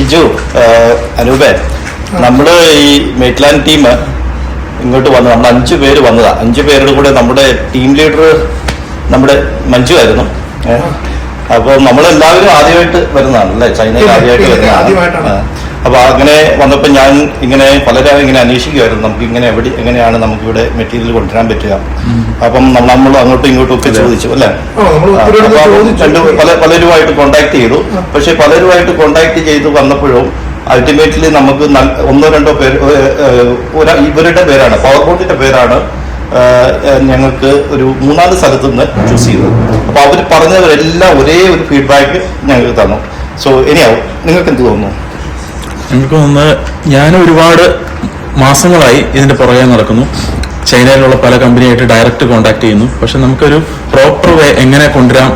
ഷിജു, അനൂപേ, നമ്മൾ ഈ മെറ്റ്ലാൻഡ് ടീം ഇങ്ങോട്ട് വന്നു. നമ്മൾ 5 പേര് വന്നതാ. 5 പേരുടെ കൂടെ നമ്മുടെ ടീം ലീഡർ നമ്മുടെ മഞ്ജു ആയിരുന്നു. അപ്പോൾ നമ്മളെല്ലാവരും ആദ്യമായിട്ട് വരുന്നതാണ് അല്ലേ, ചൈനയിൽ ആദ്യമായിട്ട് വരുന്നതാണ്. അപ്പോൾ അങ്ങനെ വന്നപ്പോൾ ഞാൻ ഇങ്ങനെ പലരും ഇങ്ങനെ അന്വേഷിക്കുമായിരുന്നു, നമുക്ക് ഇങ്ങനെ എങ്ങനെയാണ് നമുക്കിവിടെ മെറ്റീരിയൽ കൊണ്ടുവരാൻ പറ്റുക. അപ്പം നമ്മൾ അങ്ങോട്ടും ഇങ്ങോട്ടും ഒക്കെ ചോദിച്ചു അല്ലേ. പലരുമായിട്ട് കോണ്ടാക്ട് ചെയ്തു. പക്ഷെ പലരുമായിട്ട് കോണ്ടാക്ട് ചെയ്ത് വന്നപ്പോഴും അൾട്ടിമേറ്റ്ലി നമുക്ക് 1-2 പേര് ഇവരുടെ പേരാണ്, പവർ ബോട്ടിന്റെ പേരാണ് ഞങ്ങൾക്ക് ഒരു 3-4 സ്ഥലത്ത് നിന്ന് ചൂസ് ചെയ്തത്. അപ്പൊ അവർ പറഞ്ഞവരെല്ലാം ഒരേ ഒരു ഫീഡ്ബാക്ക് ഞങ്ങൾക്ക് തന്നു. സോ ഇനിയാവും, നിങ്ങൾക്ക് എന്ത് തോന്നുന്നു? എനിക്ക് തോന്നുന്നത്, ഞാൻ ഒരുപാട് മാസങ്ങളായി ഇതിന്റെ പുറകെ നടക്കുന്നു. ചൈനയിലുള്ള പല കമ്പനിയായിട്ട് ഡയറക്റ്റ് കോണ്ടാക്ട് ചെയ്യുന്നു. പക്ഷെ നമുക്കൊരു പ്രോപ്പർ വേ എങ്ങനെ കൊണ്ടുവരാം,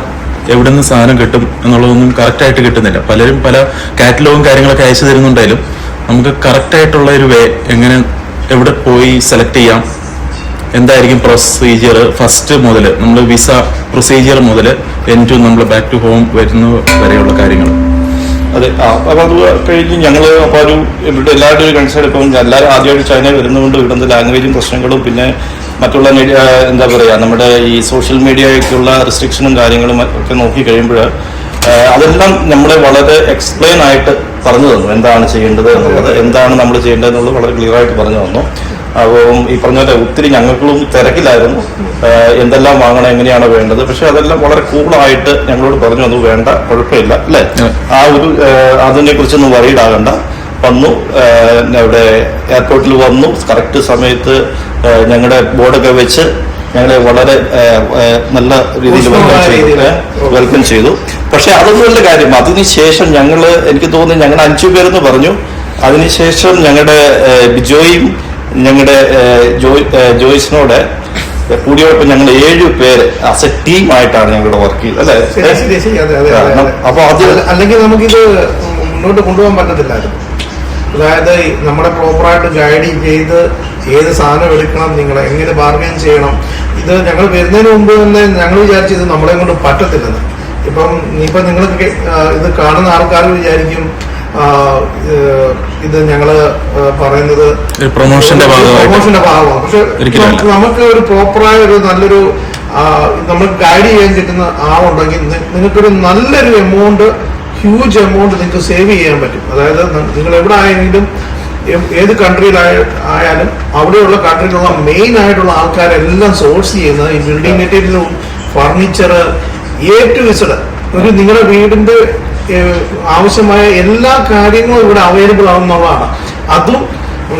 എവിടെ നിന്ന് സാധനം കിട്ടും എന്നുള്ളതൊന്നും കറക്റ്റായിട്ട് കിട്ടുന്നില്ല. പലരും പല കാറ്റലോഗും കാര്യങ്ങളൊക്കെ അയച്ചു തരുന്നുണ്ടായാലും നമുക്ക് കറക്റ്റായിട്ടുള്ള ഒരു വേ എങ്ങനെ, എവിടെ പോയി സെലക്ട് ചെയ്യാം, എന്തായിരിക്കും പ്രൊസീജിയർ, ഫസ്റ്റ് മുതൽ നമ്മൾ വിസ പ്രൊസീജിയർ മുതൽ എൻഡ് നമ്മൾ ബാക്ക് ടു ഹോം വരുന്ന വരെയുള്ള കാര്യങ്ങൾ. അതെ. അപ്പോൾ അത് കഴിഞ്ഞ് ഞങ്ങൾ അപ്പോൾ ഇവിടെ എല്ലാവരുടെ ഒരു കൺസേൺ, ഇപ്പം എല്ലാവരും ആദ്യമായിട്ട് ചൈനയിൽ വരുന്നതുകൊണ്ട് ഇവിടുന്ന് ലാംഗ്വേജും പ്രശ്നങ്ങളും പിന്നെ മറ്റുള്ള എന്താ പറയുക, നമ്മുടെ ഈ സോഷ്യൽ മീഡിയയ്ക്കുള്ള റെസ്ട്രിക്ഷനും കാര്യങ്ങളും ഒക്കെ നോക്കി കഴിയുമ്പോൾ അതെല്ലാം നമ്മളെ വളരെ എക്സ്പ്ലെയിൻ ആയിട്ട് പറഞ്ഞു തന്നു. എന്താണ് ചെയ്യേണ്ടത് എന്നുള്ളത്, എന്താണ് നമ്മൾ ചെയ്യേണ്ടത് എന്നുള്ളത് വളരെ ക്ലിയർ ആയിട്ട് പറഞ്ഞു തന്നു. അപ്പം ഈ പറഞ്ഞ പോലെ ഒത്തിരി ഞങ്ങൾക്കും തിരക്കിലായിരുന്നു, എന്തെല്ലാം വാങ്ങണം, എങ്ങനെയാണ് വേണ്ടത്. പക്ഷെ അതെല്ലാം വളരെ കൂളായിട്ട് ഞങ്ങളോട് പറഞ്ഞു തന്നു, വേണ്ട കുഴപ്പമില്ല അല്ലേ, അതിനെ കുറിച്ചൊന്നും വറീഡ് ആകണ്ട. വന്നു, ഇവിടെ എയർപോർട്ടിൽ വന്നു, കറക്റ്റ് സമയത്ത് ഞങ്ങളുടെ ബോർഡൊക്കെ വെച്ച് ഞങ്ങളെ വളരെ നല്ല രീതിയിൽ വെൽക്കം ചെയ്തു. പക്ഷെ അതൊന്നുമല്ല കാര്യം. അതിനുശേഷം എനിക്ക് തോന്നുന്നു ഞങ്ങൾ 5 പേരെന്ന് പറഞ്ഞു. അതിനുശേഷം ഞങ്ങളുടെ ബിജോയും ഞങ്ങളുടെ ജോയ്സിനോട് കൂടിയോടൊപ്പം ഞങ്ങൾ 7 പേര് ആസ് എ ടീമായിട്ടാണ് ഞങ്ങളുടെ വർക്ക് ചെയ്തത് അല്ലേ. അപ്പൊ അത് അല്ലെങ്കിൽ നമുക്കിത് മുന്നോട്ട് കൊണ്ടുപോകാൻ പറ്റത്തില്ലായിരുന്നു. അതായത് നമ്മളെ പ്രോപ്പറായിട്ട് ഗൈഡ് ചെയ്ത് ഏത് സാധനം എടുക്കണം, നിങ്ങൾ എങ്ങനെ ബാർഗൈൻ ചെയ്യണം, ഇത് ഞങ്ങൾ വരുന്നതിന് മുമ്പ് തന്നെ ഞങ്ങൾ വിചാരിച്ചത് നമ്മളെ കൊണ്ട് പറ്റത്തില്ലെന്ന്. ഇപ്പം നിങ്ങൾക്ക് ഇത് കാണുന്ന ആൾക്കാർ വിചാരിക്കും ഇത് ഞങ്ങള് പറയുന്നത് പ്രൊമോഷന്റെ ഭാഗമാണ്. പക്ഷെ നമുക്ക് ഒരു പ്രോപ്പറായ ഒരു നല്ലൊരു നമ്മൾ ഗൈഡ് ചെയ്യാൻ കിട്ടുന്ന ആളുണ്ടെങ്കിൽ നിങ്ങൾക്കൊരു നല്ലൊരു എമൗണ്ട്, ഹ്യൂജ് എമൗണ്ട് നിങ്ങൾക്ക് സേവ് ചെയ്യാൻ പറ്റും. അതായത് നിങ്ങൾ എവിടെ ആയെങ്കിലും ഏത് കൺട്രിയിലായാലും അവിടെയുള്ള കൺട്രിയിലുള്ള മെയിൻ ആയിട്ടുള്ള ആൾക്കാരെല്ലാം സോഴ്സ് ചെയ്യുന്ന ഈ ബിൽഡിംഗ് മെറ്റീരിയലും ഫർണിച്ചർ ടു ഇസഡ് ഒരു നിങ്ങളുടെ വീടിന്റെ ആവശ്യമായ എല്ലാ കാര്യങ്ങളും ഇവിടെ അവൈലബിൾ ആവുന്നതാണ്. അതും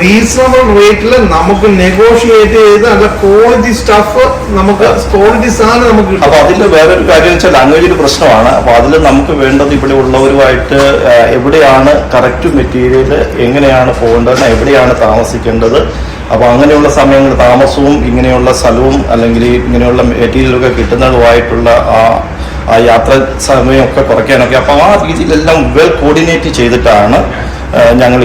റീസണബിൾ റേറ്റിൽ നമുക്ക് നെഗോഷിയേറ്റ് ചെയ്ത് നല്ല ക്വാളിറ്റി സ്റ്റഫ്, നമുക്ക് ക്വാളിറ്റി സാധനം നമുക്ക് കിട്ടും. അപ്പൊ അതിൽ വേറൊരു കാര്യം വെച്ചാൽ ലാംഗ്വേജിന്റെ പ്രശ്നമാണ്. അപ്പൊ അതിൽ നമുക്ക് വേണ്ടത് ഇവിടെ ഉള്ളവരുമായിട്ട് എവിടെയാണ് കറക്റ്റ് മെറ്റീരിയൽ, എങ്ങനെയാണ് പോകേണ്ടത്, എവിടെയാണ് താമസിക്കേണ്ടത്. അപ്പൊ അങ്ങനെയുള്ള സമയങ്ങൾ, താമസവും ഇങ്ങനെയുള്ള സ്ഥലവും അല്ലെങ്കിൽ ഇങ്ങനെയുള്ള മെറ്റീരിയലൊക്കെ കിട്ടുന്നതുമായിട്ടുള്ള ആ യാത്ര സമയമൊക്കെ കുറയ്ക്കാനൊക്കെ അപ്പൊ ആ രീതിയിലെല്ലാം വെൽ കോർഡിനേറ്റ് ചെയ്തിട്ടാണ് ഞങ്ങൾ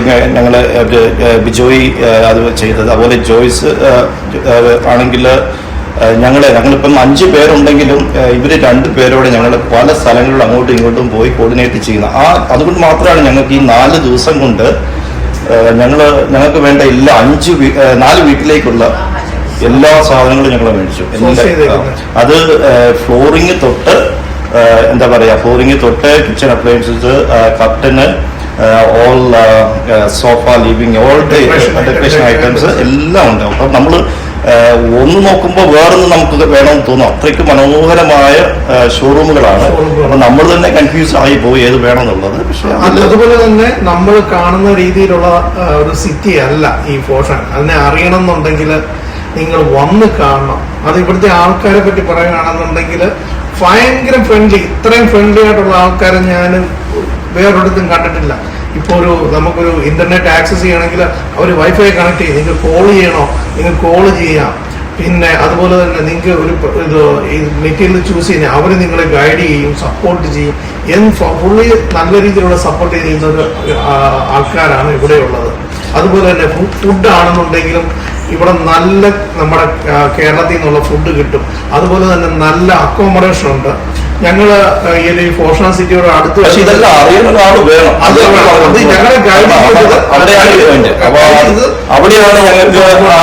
ബിജോയ് അത് ചെയ്തത്. അതുപോലെ ജോയ്സ് ആണെങ്കിൽ ഞങ്ങളിപ്പം 5 പേരുണ്ടെങ്കിലും ഇവര് 2 പേരോടെ ഞങ്ങൾ പല സ്ഥലങ്ങളിലും അങ്ങോട്ടും ഇങ്ങോട്ടും പോയി കോർഡിനേറ്റ് ചെയ്യുന്ന അതുകൊണ്ട് മാത്രമാണ് ഞങ്ങൾക്ക് ഈ 4 ദിവസം കൊണ്ട് ഞങ്ങൾക്ക് വേണ്ട എല്ലാ 4 വീട്ടിലേക്കുള്ള എല്ലാ സാധനങ്ങളും ഞങ്ങൾ മേടിച്ചു. അത് ഫ്ലോറിങ് തൊട്ട് എന്താ പറയാ, ഫ്ലോറിങ് തൊട്ട് കിച്ചൺ അപ്ലയൻസസ്, കർട്ടന്, all sofa, living, all decoration items എല്ലാം ഉണ്ട്. അപ്പം നമ്മൾ ഒന്ന് നോക്കുമ്പോൾ വേറൊന്നും നമുക്ക് വേണമെന്ന് തോന്നും. അത്രയ്ക്ക് മനോഹരമായ ഷോറൂമുകളാണ്. അപ്പൊ നമ്മൾ തന്നെ കൺഫ്യൂസ് ആയി പോയി ഏത് വേണമെന്നുള്ളത്. പക്ഷെ അതുപോലെ തന്നെ നമ്മൾ കാണുന്ന രീതിയിലുള്ള ഒരു സിറ്റി അല്ല ഈ ഫോഷൻ. അതിനെ അറിയണം എന്നുണ്ടെങ്കിൽ നിങ്ങൾ വന്ന് കാണണം. അത് ഇവിടുത്തെ ആൾക്കാരെ പറ്റി പറയുകയാണെന്നുണ്ടെങ്കിൽ ഭയങ്കര ഫ്രണ്ട്ലി. ഇത്രയും ഫ്രണ്ട്ലി ആയിട്ടുള്ള ആൾക്കാരെ ഞാൻ വേറൊരിടത്തും കണ്ടിട്ടില്ല. ഇപ്പോൾ നമുക്കൊരു ഇന്റർനെറ്റ് ആക്സസ് ചെയ്യണമെങ്കിൽ അവർ വൈഫൈ കണക്ട് ചെയ്യും. നിങ്ങൾക്ക് കോൾ ചെയ്യണോ, നിങ്ങൾക്ക് കോൾ ചെയ്യാം. പിന്നെ അതുപോലെ തന്നെ നിങ്ങൾക്ക് ഈ മെറ്റീരിയൽ ചൂസ് ചെയ്യുന്ന അവർ നിങ്ങളെ ഗൈഡ് ചെയ്യും, സപ്പോർട്ട് ചെയ്യും. ഫുള്ളി നല്ല രീതിയിലുള്ള സപ്പോർട്ട് ചെയ്യുന്ന ഒരു ആൾക്കാരാണ് ഇവിടെയുള്ളത്. അതുപോലെ തന്നെ ഫുഡ് ആണെന്നുണ്ടെങ്കിലും ഇവിടെ നല്ല നമ്മുടെ കേരളത്തിൽ നിന്നുള്ള ഫുഡ് കിട്ടും. അതുപോലെ തന്നെ നല്ല അക്കോമഡേഷൻ ഉണ്ട്. ഞങ്ങള് ഈ ഒരു ഫോർഷണ സിറ്റിയോട് അടുത്ത് പക്ഷെ ഇതെല്ലാം അറിയുന്ന ഒരാൾ വേണം. അത് ഞങ്ങളെ ഗൈഡ് ചെയ്തത് അവിടെയാണ് point. അപ്പൊ അവിടെയാണ് ഞങ്ങൾക്ക് ആ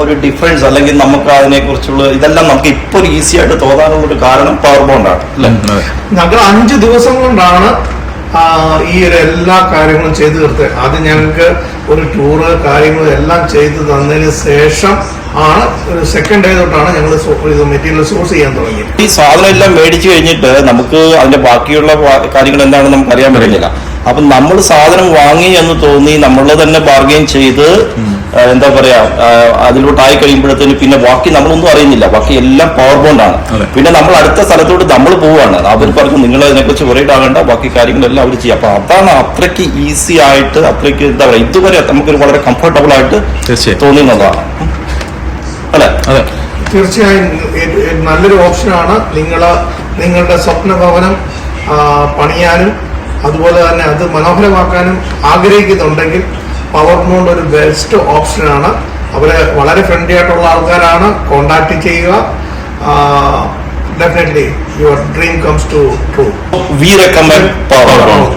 ഒരു ഡിഫറൻസ്, അല്ലെങ്കിൽ നമുക്ക് അതിനെ കുറിച്ചുള്ള ഇതെല്ലാം നമുക്ക് ഇപ്പൊ ഈസി ആയിട്ട് തോന്നാനുള്ള ഒരു കാരണം പവർ ബോണ്ടാണ് അല്ലെ. ഞങ്ങൾ 5 ദിവസം കൊണ്ടാണ് ഈ ഒരു എല്ലാ കാര്യങ്ങളും ചെയ്തു തീർത്തത്. അത് ഞങ്ങൾക്ക് ഒരു ടൂറ് കാര്യങ്ങളും എല്ലാം ചെയ്ത് തന്നതിന് ശേഷം ആണ് ഒരു സെക്കൻഡ് ഡേ തൊട്ടാണ് ഞങ്ങൾ ഇത് മെറ്റീരിയൽ സോഴ്സ് ചെയ്യാൻ തുടങ്ങി. ഈ സാധനം എല്ലാം മേടിച്ചു കഴിഞ്ഞിട്ട് നമുക്ക് അതിന്റെ ബാക്കിയുള്ള കാര്യങ്ങൾ എന്താണെന്ന് നമുക്ക് അറിയാൻ പറ്റുന്നില്ല. അപ്പൊ നമ്മൾ സാധനം വാങ്ങി എന്ന് തോന്നി നമ്മൾ തന്നെ ബാർഗെയിൻ ചെയ്ത് എന്താ പറയാ അതിലോട്ടായി കഴിയുമ്പോഴത്തേന് പിന്നെ ബാക്കി നമ്മളൊന്നും അറിയുന്നില്ല. ബാക്കി എല്ലാം പവർ ബോണ്ടാണ്. പിന്നെ നമ്മൾ അടുത്ത സ്ഥലത്തോട്ട് നമ്മൾ പോവാണ്. അവർ പറഞ്ഞു നിങ്ങൾ അതിനെക്കുറിച്ച് worried ആകേണ്ട, ബാക്കി കാര്യങ്ങളെല്ലാം അവർ ചെയ്യാം. അപ്പൊ അതാണ് അത്രയ്ക്ക് ഈസി ആയിട്ട്, അത്രയ്ക്ക് എന്താ പറയാ ഇതുവരെ നമുക്കൊരു വളരെ കംഫർട്ടബിൾ ആയിട്ട് തോന്നുന്നതാണ് അല്ലെ. അതെ, തീർച്ചയായും നല്ലൊരു ഓപ്ഷനാണ്. നിങ്ങളുടെ സ്വപ്ന ഭവനം പണിയാനും അതുപോലെ തന്നെ അത് മനോഹരമാക്കാനും ആഗ്രഹിക്കുന്നുണ്ടെങ്കിൽ പവർ ബോണ്ട് ഒരു ബെസ്റ്റ് ഓപ്ഷനാണ്. അവര് വളരെ ഫ്രണ്ട്ലി ആയിട്ടുള്ള ആൾക്കാരാണ്. കോണ്ടാക്ട് ചെയ്യുക. Definitely your dream comes to true. We recommend Power Bond.